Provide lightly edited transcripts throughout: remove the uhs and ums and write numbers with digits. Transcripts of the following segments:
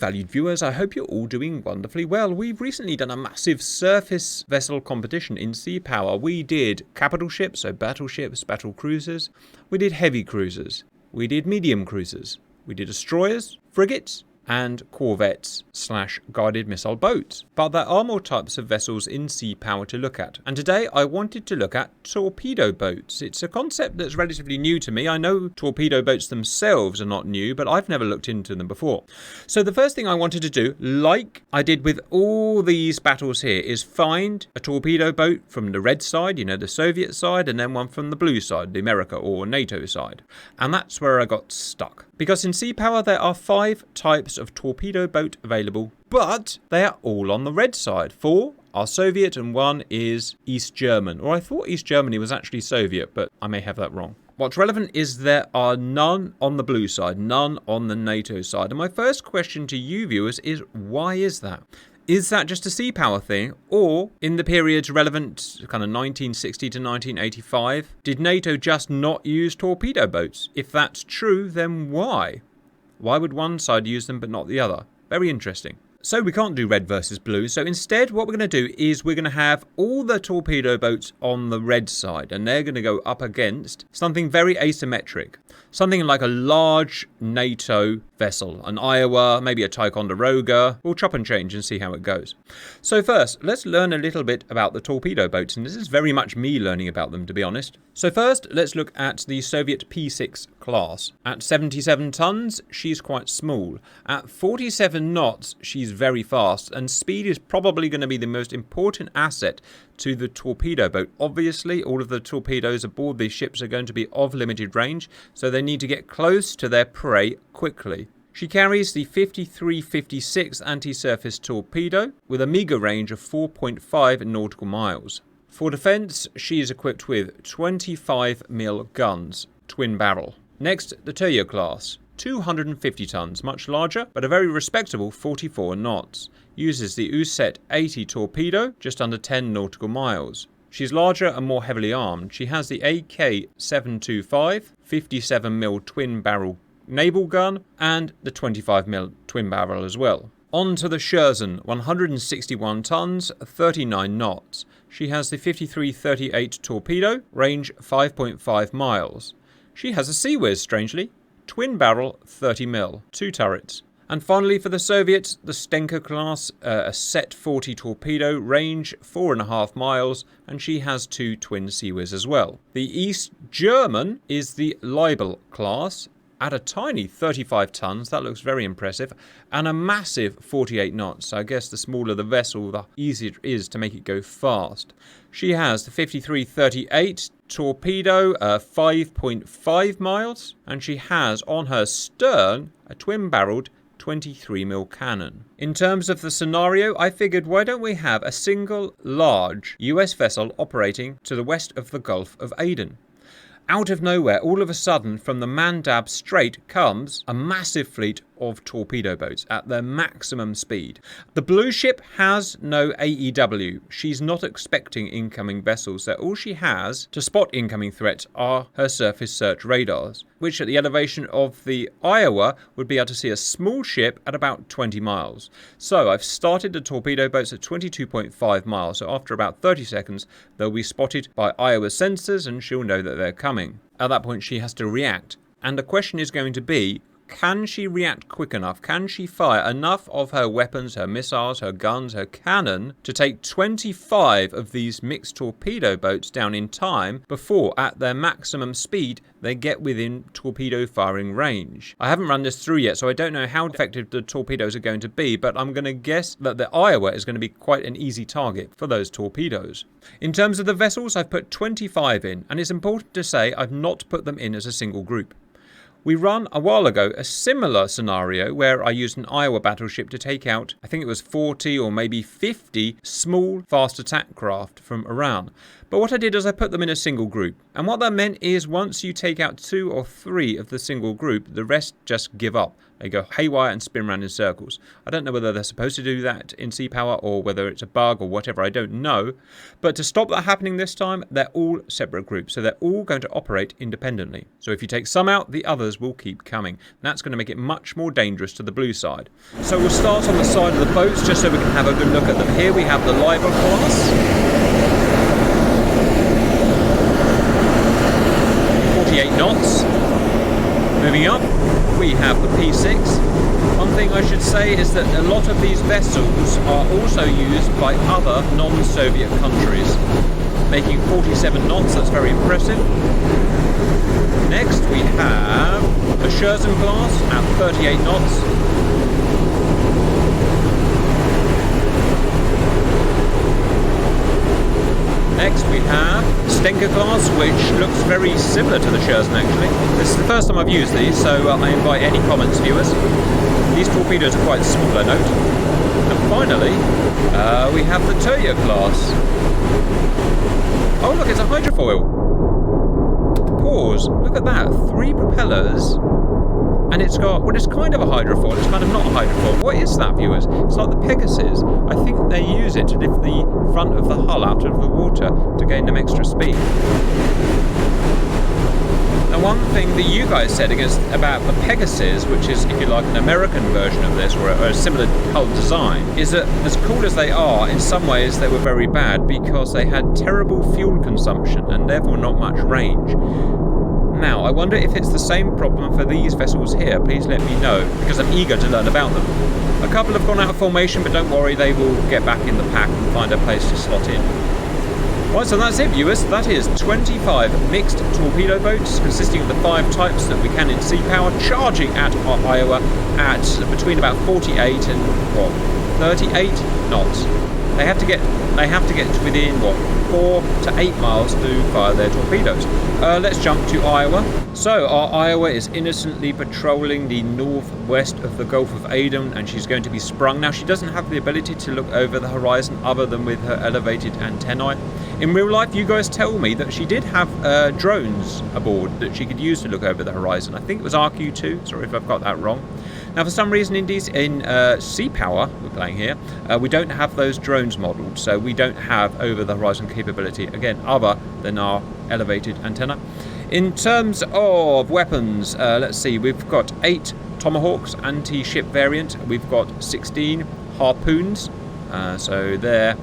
valued viewers, I hope you're all doing wonderfully well. We've recently done a massive surface vessel competition in sea power. We did capital ships, so battleships, battle cruisers. We did heavy cruisers. We did medium cruisers. We did destroyers, frigates, and corvettes/guided missile boats. But there are more types of vessels in sea power to look at. And today I wanted to look at torpedo boats. It's a concept that's relatively new to me. I know torpedo boats themselves are not new, but I've never looked into them before. So the first thing I wanted to do, like I did with all these battles here, is find a torpedo boat from the red side, you know, the Soviet side, and then one from the blue side, the America or NATO side. And that's where I got stuck. Because in sea power there are 5 types of torpedo boat available, but they are all on the red side. 4 are Soviet and 1 is East German. Or I thought East Germany was actually Soviet, but I may have that wrong. What's relevant is there are none on the blue side, none on the NATO side. And my first question to you viewers is, why is that? Is that just a sea power thing, or in the periods relevant, kind of 1960 to 1985, did NATO just not use torpedo boats? If that's true, then why? Why would one side use them but not the other? Very interesting. So we can't do red versus blue, so instead what we're going to do is we're going to have all the torpedo boats on the red side, and they're going to go up against something very asymmetric. Something like a large NATO vessel, an Iowa, maybe a Ticonderoga. We'll chop and change and see how it goes. So first, let's learn a little bit about the torpedo boats, and this is very much me learning about them, to be honest. So first, let's look at the Soviet P6 class. At 77 tons, she's quite small. At 47 knots, she's very fast, and speed is probably going to be the most important asset to the torpedo boat. Obviously, all of the torpedoes aboard these ships are going to be of limited range, so they need to get close to their prey quickly. She carries the 53-56 anti-surface torpedo with a meagre range of 4.5 nautical miles. For defence, she is equipped with 25mm guns, twin barrel. Next, the Torpedo class. 250 tons, much larger, but a very respectable 44 knots. Uses the USET 80 torpedo, just under 10 nautical miles. She's larger and more heavily armed. She has the AK-725, 57mm twin barrel naval gun, and the 25mm twin barrel as well. On to the Scherzen, 161 tons, 39 knots. She has the 53-38 torpedo, range 5.5 miles. She has a Sea Whiz, strangely. Twin barrel, 30mm, 2 turrets. And finally for the Soviets, the Stenka class, a Set 40 torpedo, range 4.5 miles, and she has 2 twin Sea Whiz as well. The East German is the Leibel class, at a tiny 35 tons, that looks very impressive, and a massive 48 knots. I guess the smaller the vessel, the easier it is to make it go fast. She has the 53-38 torpedo, 5.5 miles, and she has on her stern a twin-barreled 23mm cannon. In terms of the scenario, I figured why don't we have a single large US vessel operating to the west of the Gulf of Aden. Out of nowhere, all of a sudden, from the Mandab Strait comes a massive fleet of torpedo boats at their maximum speed. The blue ship has no AEW. She's not expecting incoming vessels, so all she has to spot incoming threats are her surface search radars, which at the elevation of the Iowa would be able to see a small ship at about 20 miles. So I've started the torpedo boats at 22.5 miles, so after about 30 seconds they'll be spotted by Iowa's sensors and she'll know that they're coming. At that point she has to react, and the question is going to be, can she react quick enough? Can she fire enough of her weapons, her missiles, her guns, her cannon to take 25 of these mixed torpedo boats down in time before, at their maximum speed, they get within torpedo firing range? I haven't run this through yet, so I don't know how effective the torpedoes are going to be, but I'm going to guess that the Iowa is going to be quite an easy target for those torpedoes. In terms of the vessels, I've put 25 in, and it's important to say I've not put them in as a single group. We ran a while ago a similar scenario where I used an Iowa battleship to take out, I think it was 40 or maybe 50 small fast attack craft from Iran. But what I did is I put them in a single group. And what that meant is once you take out 2 or 3 of the single group, the rest just give up. They go haywire and spin around in circles. I don't know whether they're supposed to do that in Sea Power or whether it's a bug or whatever, I don't know. But to stop that happening this time, they're all separate groups, so they're all going to operate independently. So if you take some out, the others will keep coming. That's going to make it much more dangerous to the blue side. So we'll start on the side of the boats just so we can have a good look at them. Here we have the Liver class. 48 knots. Moving up, we have the P6. One thing I should say is that a lot of these vessels are also used by other non-Soviet countries, making 47 knots. That's very impressive. Next we have the Scherzen class at 38 knots. Next we have Stenker class, which looks very similar to the Scherzen actually. This is the first time I've used these, so I invite any comments, viewers. These torpedoes are quite small, I note. And finally, we have the Turya class. Oh look, it's a hydrofoil. Pause, look at that, 3 propellers. And it's got, well, it's kind of a hydrofoil, it's kind of not a hydrofoil. What is that, viewers? It's like the Pegasus. I think they use it to lift the front of the hull out of the water to gain them extra speed. Now, one thing that you guys said about the Pegasus, which is, if you like, an American version of this, or a similar hull design, is that as cool as they are, in some ways they were very bad because they had terrible fuel consumption and therefore not much range. Now, I wonder if it's the same problem for these vessels here. Please let me know, because I'm eager to learn about them. A couple have gone out of formation, but don't worry, they will get back in the pack and find a place to slot in. Right, so that's it, viewers. That is 25 mixed torpedo boats, consisting of the 5 types that we can in Sea Power, charging at Iowa at between about 48 and, 38 knots. They have to get to within, 4 to 8 miles to fire their torpedoes. Let's jump to Iowa. So our Iowa is innocently patrolling the northwest of the Gulf of Aden, and she's going to be sprung. Now, she doesn't have the ability to look over the horizon other than with her elevated antennae. In real life, you guys tell me that she did have drones aboard that she could use to look over the horizon. I think it was RQ-2. Sorry if I've got that wrong. Now, for some reason, in Sea Power, we're playing here, we don't have those drones modelled, so we don't have over-the-horizon capability, again, other than our elevated antenna. In terms of weapons, let's see, we've got 8 Tomahawks, anti-ship variant, we've got 16 harpoons, so there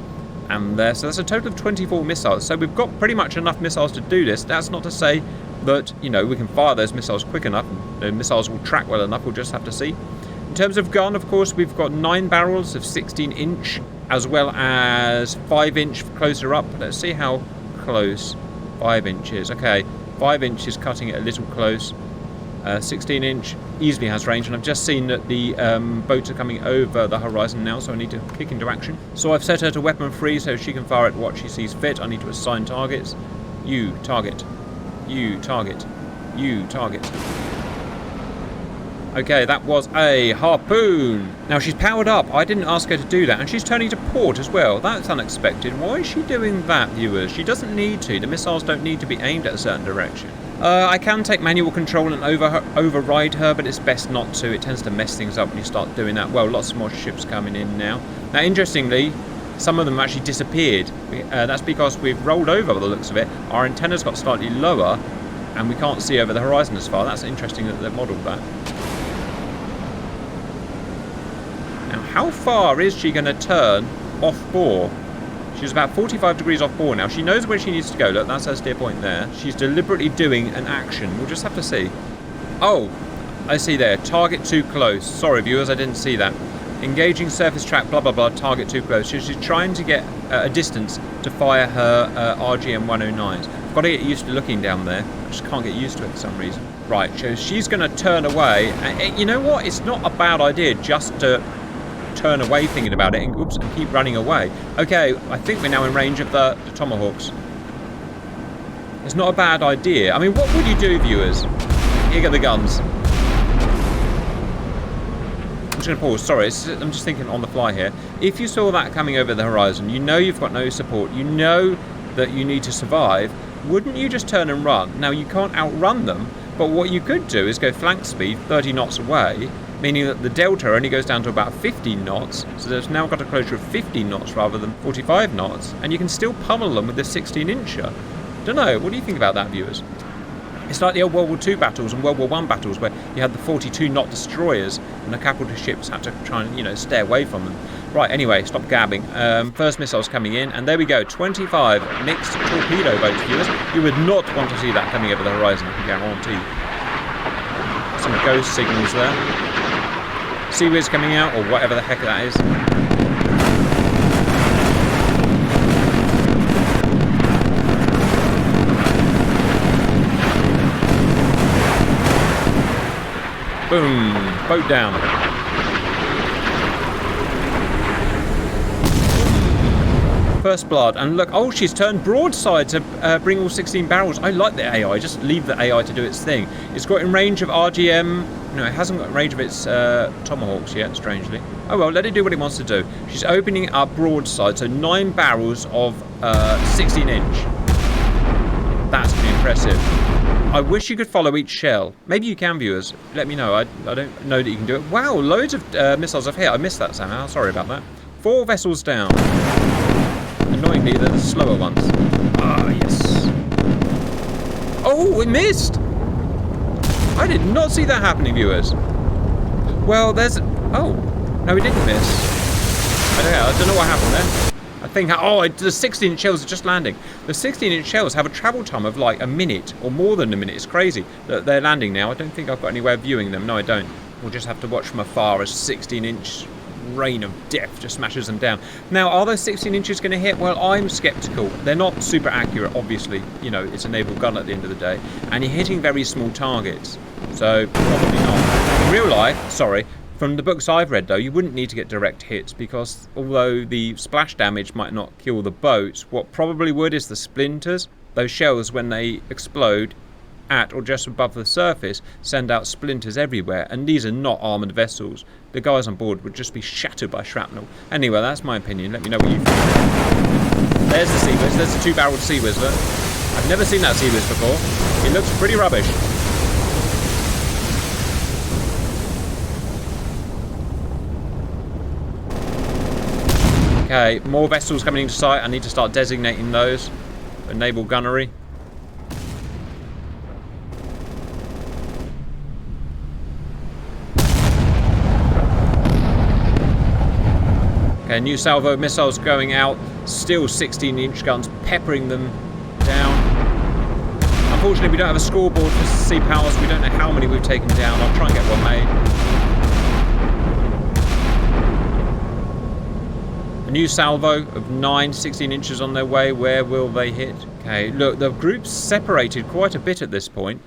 and there, so that's a total of 24 missiles, so we've got pretty much enough missiles to do this. That's not to say that, you know, we can fire those missiles quick enough, and the missiles will track well enough, we'll just have to see. In terms of gun, of course, we've got 9 barrels of 16-inch, as well as 5-inch closer up. Let's see how close 5 inches. Okay, 5 inches cutting it a little close. 16-inch easily has range, and I've just seen that the boats are coming over the horizon now, so I need to kick into action. So I've set her to weapon free so she can fire at what she sees fit. I need to assign targets. You target. You target. You target. Okay, that was a harpoon. Now, she's powered up. I didn't ask her to do that. And she's turning to port as well. That's unexpected. Why is she doing that, viewers? She doesn't need to. The missiles don't need to be aimed at a certain direction. I can take manual control and override her, but it's best not to. It tends to mess things up when you start doing that. Well, lots more ships coming in now. Now, interestingly, some of them actually disappeared. That's because we've rolled over by the looks of it. Our antennas got slightly lower, and we can't see over the horizon as far. That's interesting that they've modelled that. Now, how far is she going to turn off bore? She's about 45 degrees off bore now. She knows where she needs to go. Look, that's her steer point there. She's deliberately doing an action. We'll just have to see. Oh, I see there. Target too close. Sorry, viewers, I didn't see that. Engaging surface track, blah, blah, blah, target too close. So she's trying to get a distance to fire her RGM-109s. I've got to get used to looking down there. I just can't get used to it for some reason. Right, so she's going to turn away. And you know what? It's not a bad idea just to turn away thinking about it and, oops, and keep running away. Okay, I think we're now in range of the Tomahawks. It's not a bad idea. I mean, what would you do, viewers? Here go the guns. I'm just going to pause. Sorry, I'm just thinking on the fly here. If you saw that coming over the horizon, you know you've got no support, you know that you need to survive, wouldn't you just turn and run? Now, you can't outrun them, but what you could do is go flank speed 30 knots away meaning that the delta only goes down to about 15 knots, so there's now got a closure of 15 knots rather than 45 knots, and you can still pummel them with this 16-incher. Don't know, what do you think about that, viewers? It's like the old World War II battles and World War I battles where you had the 42-knot destroyers and the capital ships had to try and, stay away from them. Right, anyway, stop gabbing. First missiles coming in, and there we go, 25 mixed torpedo boats, viewers. You would not want to see that coming over the horizon, I can guarantee. Some ghost signals there. Sea Whiz coming out, or whatever the heck that is. Boom! Boat down. First blood, and look, oh, she's turned broadside to bring all 16 barrels. I like the AI, just leave the AI to do its thing. It's got in range of RGM, no, it hasn't got in range of its Tomahawks yet, strangely. Oh well, let it do what it wants to do. She's opening up broadside, so 9 barrels of 16-inch. That's pretty impressive. I wish you could follow each shell. Maybe you can, viewers. Let me know. I don't know that you can do it. Wow, loads of missiles have hit. I missed that somehow. Sorry about that. 4 vessels down. Annoyingly, they're the slower ones. Ah, yes. Oh, it missed! I did not see that happening, viewers. Well, there's... Oh, no, it didn't miss. I don't know what happened there. I think... Oh, the 16-inch shells are just landing. The 16-inch shells have a travel time of like a minute or more than a minute. It's crazy that they're landing now. I don't think I've got any way of viewing them. No, I don't. We'll just have to watch from afar as 16-inch... rain of death just smashes them down. Now, are those 16 inches going to hit? Well, I'm skeptical. They're not super accurate, obviously. It's a naval gun at the end of the day, and you're hitting very small targets, so probably not. In real life, from the books I've read though, you wouldn't need to get direct hits, because although the splash damage might not kill the boats, what probably would is the splinters. Those shells, when they explode at or just above the surface, send out splinters everywhere, and these are not armoured vessels. The guys on board would just be shattered by shrapnel. Anyway, that's my opinion. Let me know what you think. There's the Sea Whiz. There's the 2-barreled Sea Whiz. Look, I've never seen that Sea Whiz before. It looks pretty rubbish. Okay, more vessels coming into sight. I need to start designating those for naval gunnery. Okay, new salvo missiles going out. Still 16-inch guns peppering them down. Unfortunately, we don't have a scoreboard for sea power, so we don't know how many we've taken down. I'll try and get one made. A new salvo of 9 16 inches on their way. Where will they hit? Okay, look, the group's separated quite a bit at this point.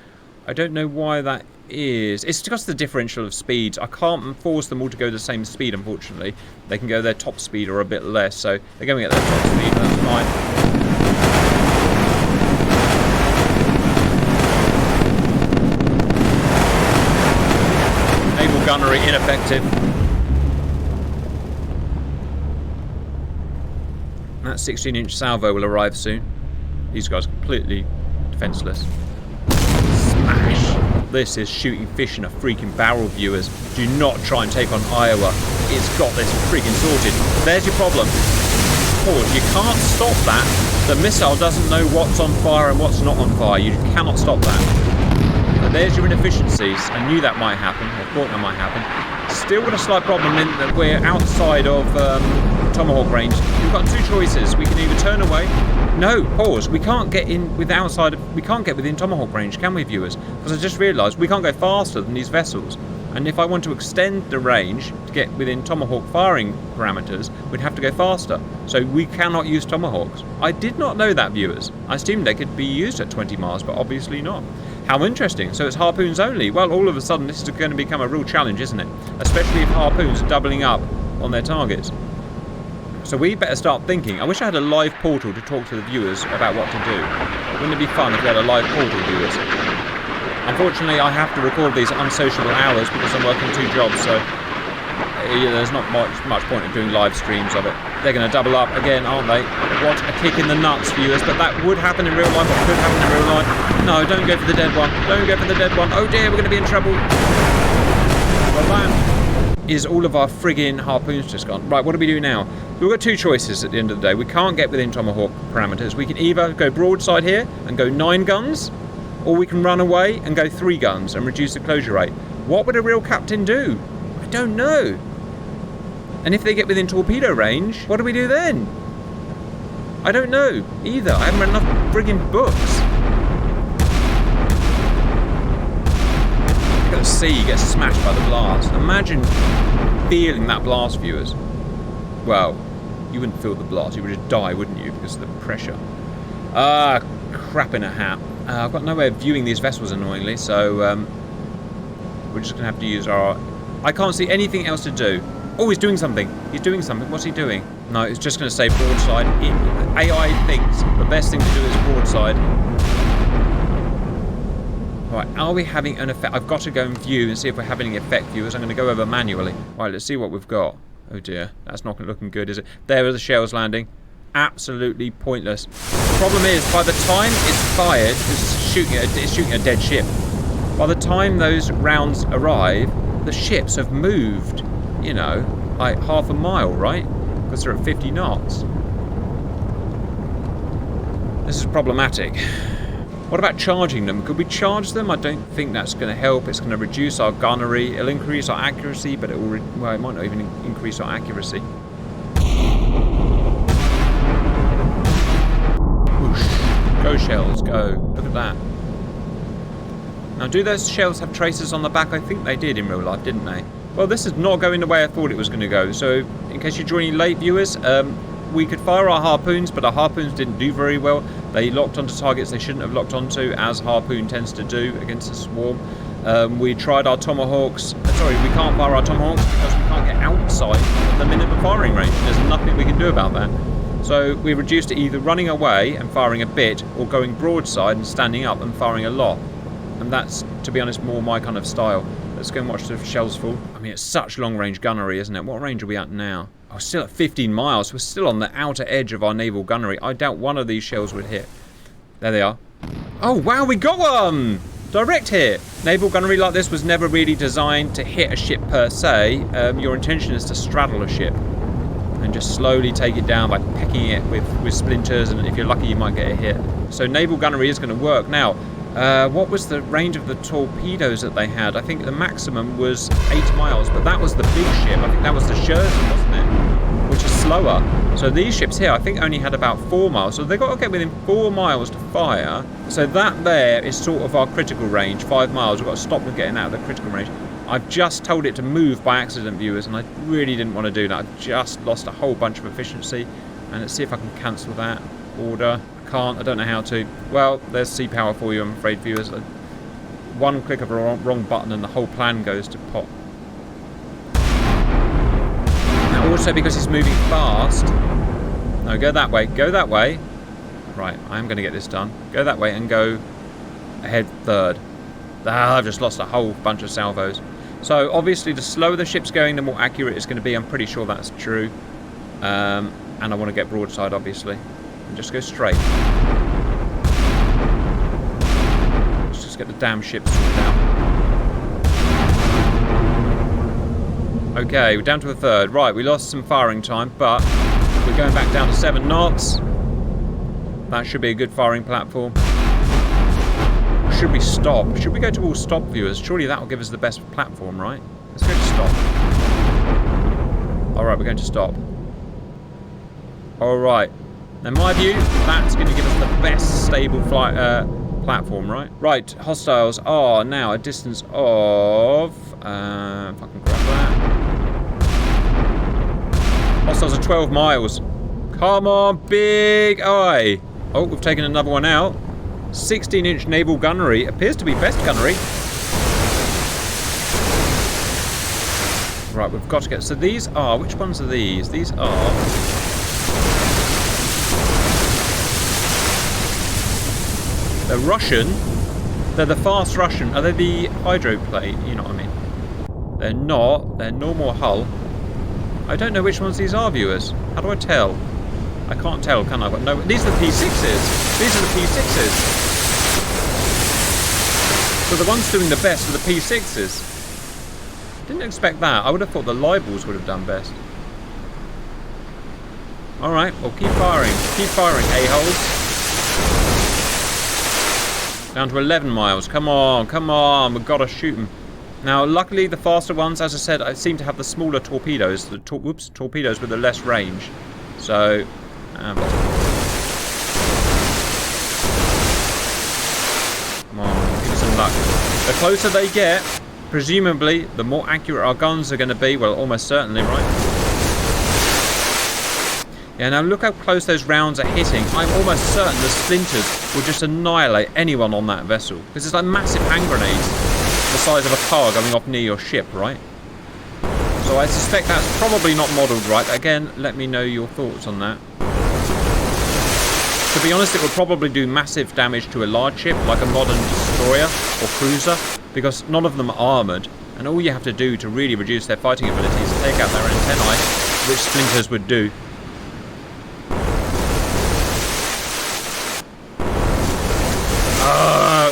I don't know why that is. It's just the differential of speeds. I can't force them all to go the same speed, unfortunately. They can go their top speed or a bit less, so they're going at their top speed. That's fine. Naval gunnery ineffective. That 16-inch salvo will arrive soon. These guys are completely defenseless. Smash! This is shooting fish in a freaking barrel, viewers. Do not try and take on Iowa. It's got this freaking sorted. There's your problem. Pause. You can't stop that. The missile doesn't know what's on fire and what's not on fire. You cannot stop that. But there's your inefficiencies. I knew that might happen. I thought that might happen. Still got a slight problem in that we're outside of Tomahawk range. We've got 2 choices. We can either turn away. No, pause. We can't get in with we can't get within Tomahawk range, can we, viewers? Because I just realised we can't go faster than these vessels. And if I want to extend the range to get within Tomahawk firing parameters, we'd have to go faster. So we cannot use Tomahawks. I did not know that, viewers. I assumed they could be used at 20 miles, but obviously not. How interesting. So it's harpoons only. Well, all of a sudden this is going to become a real challenge, isn't it? Especially if harpoons are doubling up on their targets. So we better start thinking. I wish I had a live portal to talk to the viewers about what to do. Wouldn't it be fun if we had a live portal, viewers? Unfortunately, I have to record these at unsociable hours because I'm working 2 jobs, so there's not much point in doing live streams of it. They're going to double up again, aren't they? What a kick in the nuts, viewers. But that would happen in real life, or could happen in real life. No, don't go for the dead one. Don't go for the dead one. Oh dear, we're going to be in trouble. Well, that is all of our friggin' harpoons just gone. Right, what do we do now? We've got two choices at the end of the day. We can't get within Tomahawk parameters. We can either go broadside here and go 9 guns, or we can run away and go 3 guns and reduce the closure rate. What would a real captain do? I don't know. And if they get within torpedo range, what do we do then? I don't know either. I haven't read enough friggin' books. Look at the sea get smashed by the blast. Imagine feeling that blast, viewers. Well, you wouldn't feel the blast. You would just die, wouldn't you, because of the pressure. Ah, crap in a hat. I've got no way of viewing these vessels, annoyingly, so we're just going to have to use our... I can't see anything else to do. Oh, he's doing something. He's doing something. What's he doing? No, it's just going to say broadside. AI thinks the best thing to do is broadside. Right, are we having an effect? I've got to go and view and see if we're having any effect, viewers. I'm going to go over manually. Right, let's see what we've got. Oh dear, that's not looking good, is it? There are the shells landing. Absolutely pointless. The problem is, by the time it's fired, it's shooting a dead ship. By the time those rounds arrive, the ships have moved, you know, like half a mile, right? Because they're at 50 knots. This is problematic. What about charging them? Could we charge them? I don't think that's going to help. It's going to reduce our gunnery. It'll increase our accuracy, but it will, well, it might not even increase our accuracy. Whoosh. Go shells, go. Look at that. Now, do those shells have traces on the back? I think they did in real life, didn't they? Well, this is not going the way I thought it was going to go. So, in case you're joining late, viewers, we could fire our harpoons, but our harpoons didn't do very well. They locked onto targets they shouldn't have locked onto, as harpoon tends to do against a swarm. We tried our tomahawks. Sorry, we can't fire our tomahawks because we can't get outside of the minimum firing range. There's nothing we can do about that. So we reduced to either running away and firing a bit, or going broadside and standing up and firing a lot. And that's, to be honest, more my kind of style. Let's go and watch the shells fall. I mean, it's such long-range gunnery, isn't it? What range are we at now? Oh, still at 15 miles. We're still on the outer edge of our naval gunnery. I doubt one of these shells would hit. There they are. Oh, wow, we got one! Direct hit. Naval gunnery like this was never really designed to hit a ship per se. Your intention is to straddle a ship and just slowly take it down by pecking it with splinters, and if you're lucky, you might get a hit. So naval gunnery is going to work. Now, what was the range of the torpedoes that they had? I think the maximum was 8 miles, but that was the big ship. I think that was the Scherzen, wasn't it? Which is slower. So these ships here, I think, only had about 4 miles. So they've got to get within 4 miles to fire. So that there is sort of our critical range, 5 miles. We've got to stop them getting out of the critical range. I've just told it to move by accident, viewers, and I really didn't want to do that. I've just lost a whole bunch of efficiency. And let's see if I can cancel that order. Can't, I don't know how to. Well, there's sea power for you, I'm afraid, viewers. One click of a wrong button and the whole plan goes to pot. Now, also because he's moving fast. No, go that way, go that way. Right, I am going to get this done. Go that way and go ahead third. Ah, I've just lost a whole bunch of salvos. So, obviously, the slower the ship's going, the more accurate it's going to be. I'm pretty sure that's true. And I want to get broadside, obviously. And just go straight. Let's just get the damn ship sorted out. Okay, we're down to a third. Right, we lost some firing time, but we're going back down to 7 knots. That should be a good firing platform. Should we stop? Should we go to all stop, viewers? Surely that will give us the best platform, right? Let's go to stop. Alright, we're going to stop. Alright. In my view, that's going to give us the best stable flight platform, right? Right, hostiles are now a distance of... if I can grab that. Hostiles are 12 miles. Come on, big eye. Oh, we've taken another one out. 16-inch naval gunnery. Appears to be best gunnery. Right, we've got to get... So these are... Which ones are these? These are... They're Russian. They're the fast Russian. Are they the hydroplane? You know what I mean. They're not. They're normal hull. I don't know which ones these are, viewers. How do I tell? I can't tell, can I? But no, these are the P6s. These are the P6s. So the ones doing the best are the P6s. Didn't expect that. I would have thought the libels would have done best. Alright, well keep firing. Keep firing, a-holes. Down to 11 miles. Come on, come on. We've got to shoot them. Now, luckily, the faster ones, as I said, I seem to have the smaller torpedoes. The torpedoes with the less range. So, come on, give us some luck. The closer they get, presumably, the more accurate our guns are going to be. Well, almost certainly, right? Yeah, now look how close those rounds are hitting. I'm almost certain the splinters will just annihilate anyone on that vessel. Because it's like massive hand grenades the size of a car going off near your ship, right? So I suspect that's probably not modelled right. Again, let me know your thoughts on that. To be honest, it would probably do massive damage to a large ship, like a modern destroyer or cruiser, because none of them are armoured. And all you have to do to really reduce their fighting ability is take out their antennae, which splinters would do.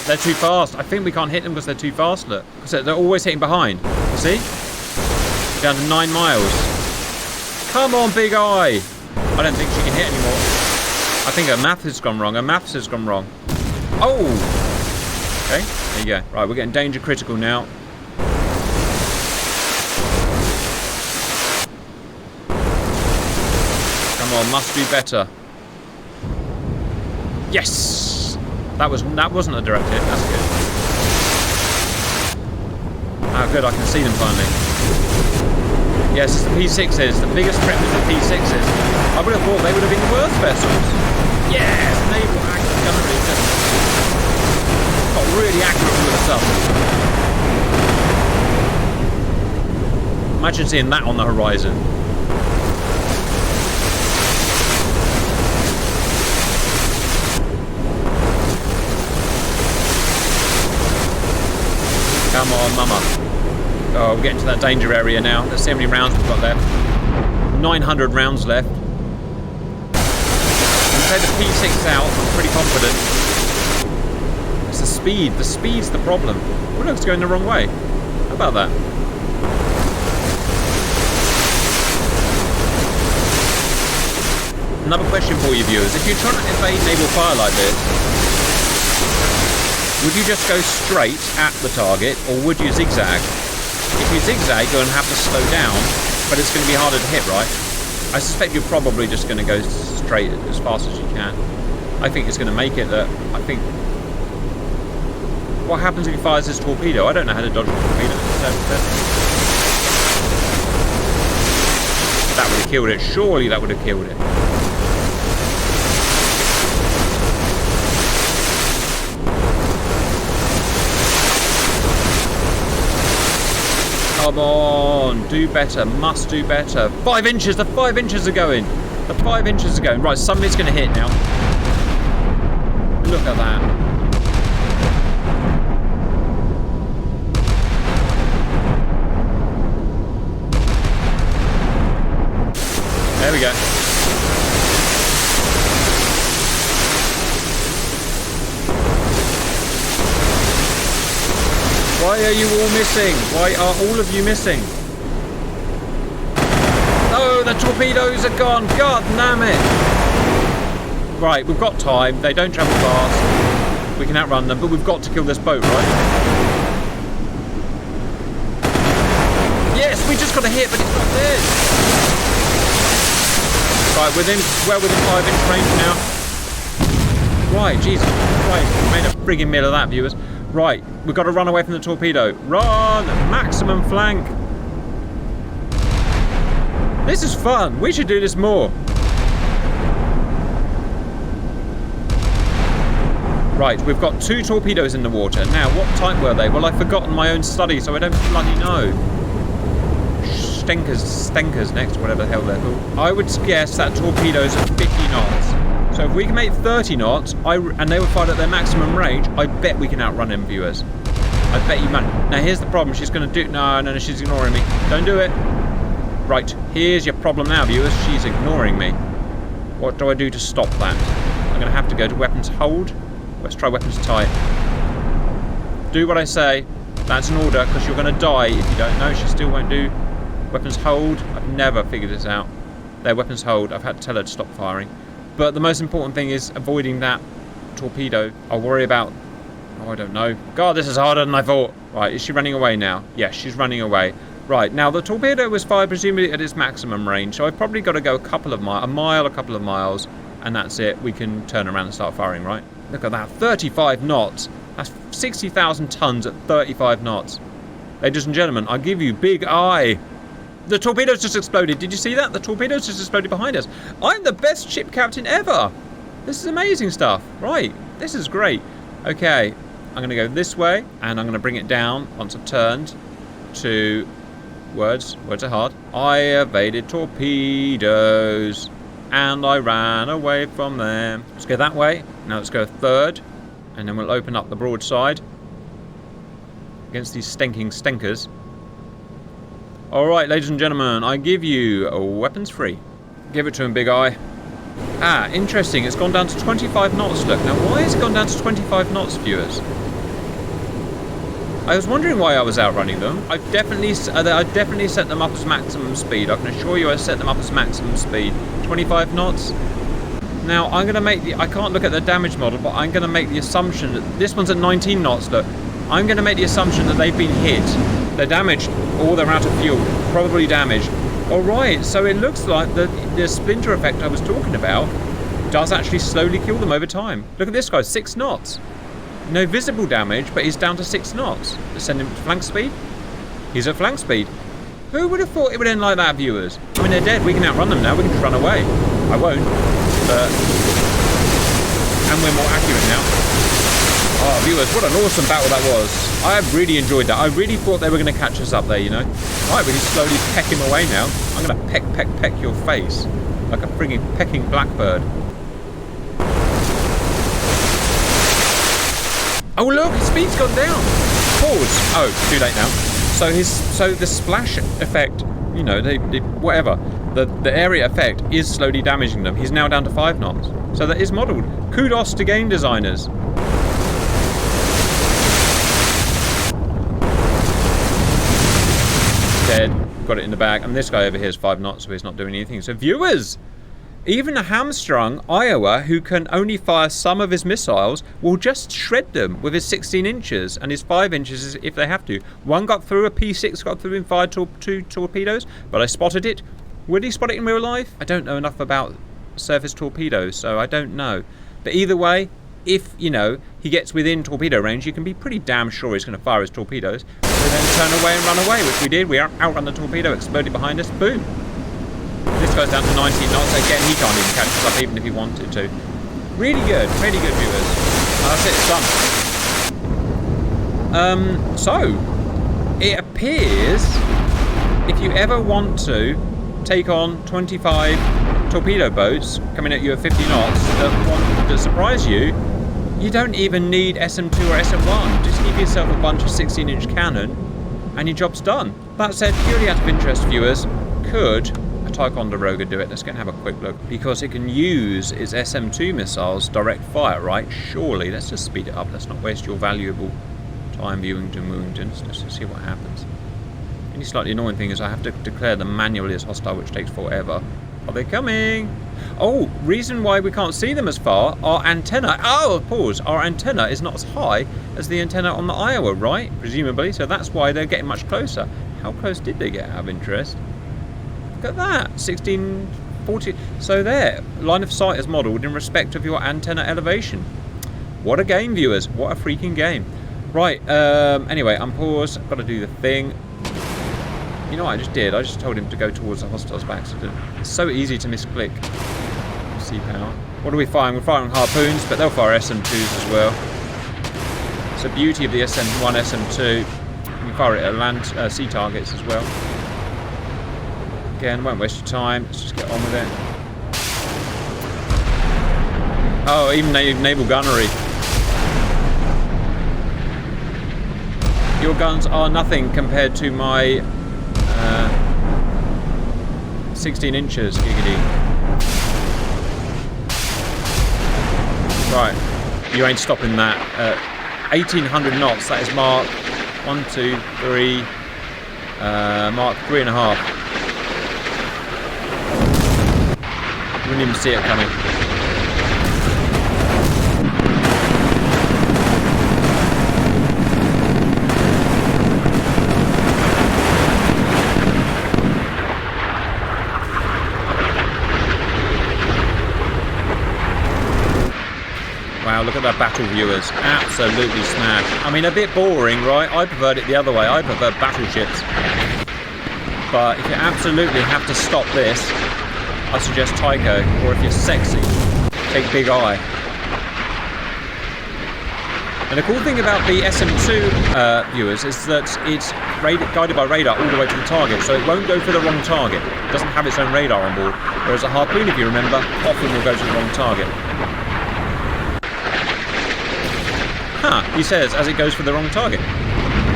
They're too fast. I think we can't hit them because they're too fast. Look, because they're always hitting behind. You see? Down to 9 miles. Come on, big eye. I don't think she can hit anymore. I think her math has gone wrong. Her maths has gone wrong. Oh! Okay, there you go. Right, we're getting danger critical now. Come on, must do better. Yes! That wasn't a directive. That's good. Ah, good. I can see them finally. Yes, it's the P6s. The biggest threat was the P6s. I would have thought they would have been the worst vessels. Yes, naval active gunnery just got really accurate with the stuff. Imagine seeing that on the horizon. Come on, mama. Oh, we're getting to that danger area now. Let's see how many rounds we've got left. 900 rounds left. We'll take the P6 out. I'm pretty confident. It's the speed. The speed's the problem. Oh, look, it's going the wrong way. How about that? Another question for you viewers. If you're trying to evade naval fire like this, would you just go straight at the target, or would you zigzag? If you zigzag, you're going to have to slow down, but it's going to be harder to hit, right? I suspect you're probably just going to go straight as fast as you can. I think it's going to make it that... I think... What happens if he fires this torpedo? I don't know how to dodge a torpedo. That would have killed it. Surely that would have killed it. Come on, do better, must do better. 5 inches, the 5 inches are going. The 5 inches are going. Right, somebody's going to hit now. Look at that. There we go. Why are you all missing? Why are all of you missing? Oh, the torpedoes are gone. God damn it. Right, we've got time. They don't travel fast. We can outrun them, but we've got to kill this boat, right? Yes, we just got a hit, but it's not this. Right, well within 5 inch range now. Right, Jesus Christ, we made a frigging meal of that, viewers. Right, we've got to run away from the torpedo. Run! Maximum flank! This is fun. We should do this more. Right, we've got 2 torpedoes in the water. Now, what type were they? Well, I've forgotten my own study, so I don't bloody know. Stenkers next, whatever the hell they're called. I would guess that torpedoes are 50 knots. So if we can make 30 knots, and they were fired at their maximum range, I bet we can outrun them, viewers. I bet you man. Now here's the problem. She's going to do... No, she's ignoring me. Don't do it. Right, here's your problem now, viewers. She's ignoring me. What do I do to stop that? I'm going to have to go to weapons hold. Let's try weapons tight. Do what I say. That's an order, because you're going to die if you don't know. She still won't do weapons hold. I've never figured this out. Their weapons hold. I've had to tell her to stop firing. But the most important thing is avoiding that torpedo. I'll worry about... Oh, I don't know. God, this is harder than I thought. Right, is she running away now? Yes, she's running away. Right, now the torpedo was fired presumably at its maximum range, so I've probably got to go a couple of miles, a couple of miles, and that's it. We can turn around and start firing, right? Look at that, 35 knots. That's 60,000 tons at 35 knots. Ladies and gentlemen, I give you big eye. The torpedo's just exploded. Did you see that? The torpedo's just exploded behind us. I'm the best ship captain ever. This is amazing stuff. Right, this is great. Okay, I'm going to go this way, and I'm going to bring it down once I've turned to... Words are hard. I evaded torpedoes, and I ran away from them. Let's go that way. Now let's go third, and then we'll open up the broadside against these stinking stinkers. Alright, ladies and gentlemen, I give you a weapons free. Give it to him, Big Eye. Ah, interesting. It's gone down to 25 knots. Look, now why has it gone down to 25 knots, viewers? I was wondering why I was outrunning them. I definitely set them up as maximum speed. I can assure you I set them up as maximum speed. 25 knots. Now, I'm going to make the... I can't look at the damage model, but I'm going to make the assumption that... This one's at 19 knots, look. I'm going to make the assumption that they've been hit. They're damaged, or they're out of fuel. Probably damaged. Alright, so it looks like the splinter effect I was talking about does actually slowly kill them over time. Look at this guy, 6 knots. No visible damage, but he's down to 6 knots. Let's send him to flank speed. He's at flank speed. Who would have thought it would end like that, viewers? I mean, they're dead. We can outrun them now. We can just run away. I won't. But... And we're more accurate now. Oh, viewers, what an awesome battle that was. I really enjoyed that. I really thought they were going to catch us up there, you know. Right, we can slowly peck him away now. I'm going to peck your face. Like a frigging pecking blackbird. Oh look, his speed's gone down. Pause. Oh, too late now. So the splash effect, you know, whatever, the area effect is slowly damaging them. He's now down to 5 knots. So that is modelled. Kudos to game designers. Dead. Got it in the bag. And this guy over here is 5 knots, so he's not doing anything. So viewers, even a hamstrung Iowa who can only fire some of his missiles will just shred them with his 16 inches and his 5 inches if they have to. One got through, a P6 got through and fired 2 torpedoes, but I spotted it. Would he spot it in real life? I don't know enough about surface torpedoes, so I don't know. But either way, if, you know, he gets within torpedo range, you can be pretty damn sure he's going to fire his torpedoes. So then turn away and run away, which we did. We outrun the torpedo, exploded behind us, boom. This goes down to 19 knots. Again, he can't even catch us up even if he wanted to. Really good, viewers. That's it, done. So, it appears if you ever want to take on 25 torpedo boats coming at you at 50 knots that want to surprise you, you don't even need SM2 or SM1. Just give yourself a bunch of 16-inch cannon and your job's done. That said, purely out of interest, viewers, could a Ticonderoga do it? Let's go and have a quick look. Because it can use its SM2 missiles direct fire, right? Surely. Let's just speed it up. Let's not waste your valuable time viewing to Moongtons. Let's just see what happens. The only slightly annoying thing is I have to declare them manually as hostile, which takes forever. Are they coming? Oh, reason why we can't see them as far, our antenna... Oh, pause. Our antenna is not as high as the antenna on the Iowa, right? Presumably. So that's why they're getting much closer. How close did they get out of interest? Look at that. 1640. So there. Line of sight is modelled in respect of your antenna elevation. What a game, viewers. What a freaking game. Right. Anyway, unpause. I've got to do the thing. You know what I just did? I just told him to go towards the hostiles by accident. It's so easy to misclick. Sea power. What are we firing? We're firing harpoons, but they'll fire SM2s as well. It's the beauty of the SM1, SM2. You can fire it at land, sea targets as well. Again, won't waste your time. Let's just get on with it. Oh, even naval gunnery. Your guns are nothing compared to my 16 inches, giggity. Right, you ain't stopping that. 1800 knots, that is Mark 1, 2, 3. Mark 3.5. Wouldn't even see it coming. Wow, look at that battle, viewers. Absolutely smash. I mean, a bit boring, right? I preferred it the other way. I preferred battleships. But if you absolutely have to stop this, I suggest Tico. Or if you're sexy, take Big Eye. And the cool thing about the SM2 viewers is that it's guided by radar all the way to the target, so it won't go for the wrong target. It doesn't have its own radar on board. Whereas a harpoon, if you remember, often will go to the wrong target. He says as it goes for the wrong target.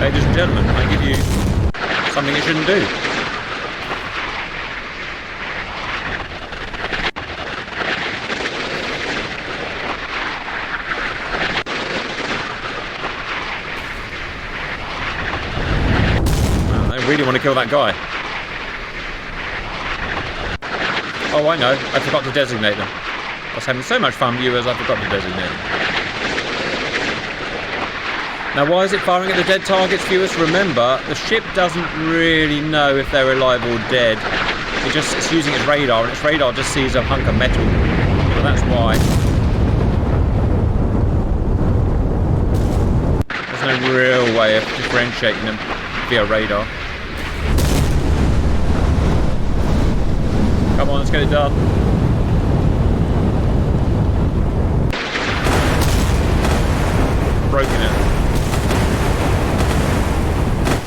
Ladies and gentlemen, I give you something it shouldn't do. Wow, I really want to kill that guy. Oh, I know. I forgot to designate them. I was having so much fun, viewers, I forgot to designate them. Now, why is it firing at the dead targets, viewers? Remember, the ship doesn't really know if they're alive or dead. It's using its radar, and its radar just sees a hunk of metal. So that's why. There's no real way of differentiating them via radar. Come on, let's get it done. Broken it.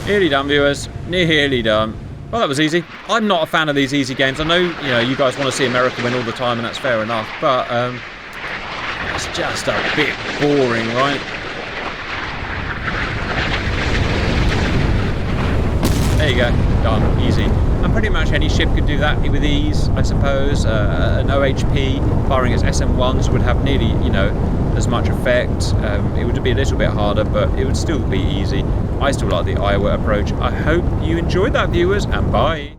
Nearly done, viewers. Nearly done. Well, that was easy. I'm not a fan of these easy games. I know, you guys want to see America win all the time, and that's fair enough. But it's just a bit boring, right? There you go. Done. Easy. And pretty much any ship could do that with ease, I suppose. An OHP firing its SM1s would have nearly, as much effect. It would be a little bit harder, but it would still be easy. I still like the Iowa approach. I hope you enjoyed that, viewers, and bye.